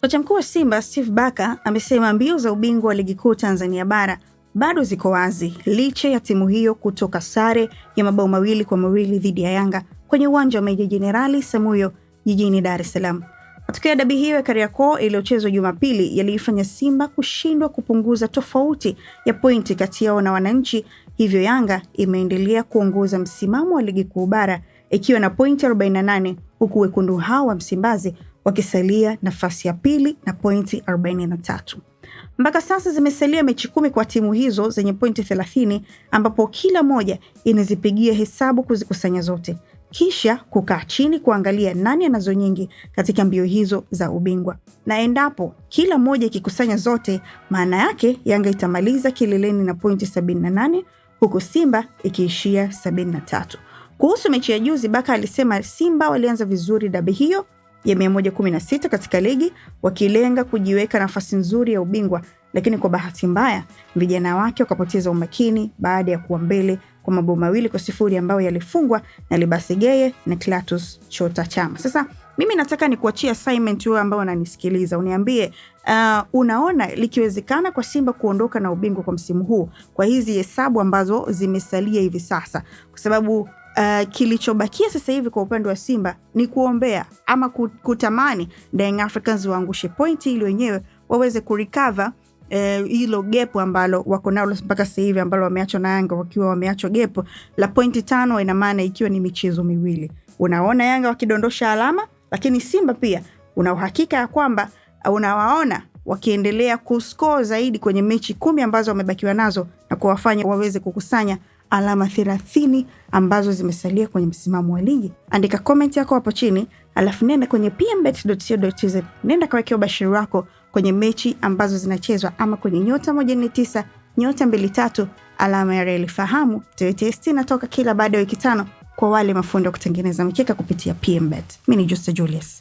Kocha mkuu wa Simba Steve Barker amesema mbio za ubingwa wa ligi kuu Tanzania bara bado ziko wazi licha ya timu hiyo kutoka sare ya mabao 2-2 dhidi ya Yanga kwenye uwanja wa Meja Jenerali Samuyo jijini Dar es Salaam. Matokeo ya dabi hiyo ya Kariakoo iliyochezwa Jumapili yaliifanya Simba kushindwa kupunguza tofauti ya pointi kati yao na Wananchi, hivyo Yanga imeendelea kuongoza msimamo wa ligi kuu bara ikiwa na pointi 48 huku wekundu hao wa Msimbazi wakisalia nafasi ya pili na pointi 43. Mpaka sasa zimesalia mechi 10 kwa timu hizo zenye pointi 30 ambapo kila moja inazipigia hesabu kuzikusanya zote, kisha kukaa chini kuangalia nani anazo nyingi katika mbio hizo za ubingwa. Na endapo kila moja ikikusanya zote, maana yake Yanga itamaliza kileleni na pointi 78 huku Simba ikiishia 73. Kuhusu mechi ya juzi, Baka alisema Simba walianza vizuri dabi hiyo ya 116 katika ligi wakilenga kujiweka nafasi nzuri ya ubingwa, lakini kwa bahati mbaya vijana wake wakapoteza umakini baada ya kuwa mbele kwa mabao 2-0 ambayo yalifungwa na Libase Geye na Clatous Chota Chama. Sasa mimi nataka nikuachie assignment wewe ambao unanisikiliza, uniambie unaona likiwezekana kwa Simba kuondoka na ubingwa kwa msimu huu kwa hizi hesabu ambazo zimesalia hivi sasa, kwa sababu kilichobakia sasa hivi kwa upande wa Simba ni kuombea ama kutamani Young Africans waangushe pointi ili wenyewe waweze kurecover hilo gap ambalo wako nalo mpaka sasa hivi, ambalo wameachwa na Yanga wakiwa wameachwa gap la pointi 5, ina maana ikiwa ni michezo miwili. Unaona Yanga wakidondosha alama, lakini Simba pia una uhakika ya kwamba unawaona wakiendelea kuscore zaidi kwenye mechi 10 ambazo wamebakiwa nazo na kuwafanya waweze kukusanya alama 30 ambazo zimesalia kwenye msimamo wa ligi. Andika comment yako hapo chini, alafu nenda kwenye pmbet.co.tz, nenda kawekea ubashiri wako kwenye mechi ambazo zinachezwa ama kwenye nyota 149 nyota 23 alama ya reli. Fahamu test inatoka kila baada ya wiki 5 kwa wale mafundi wa kutengeneza mikeka kupitia PMBet. Mimi ni Justa Julius.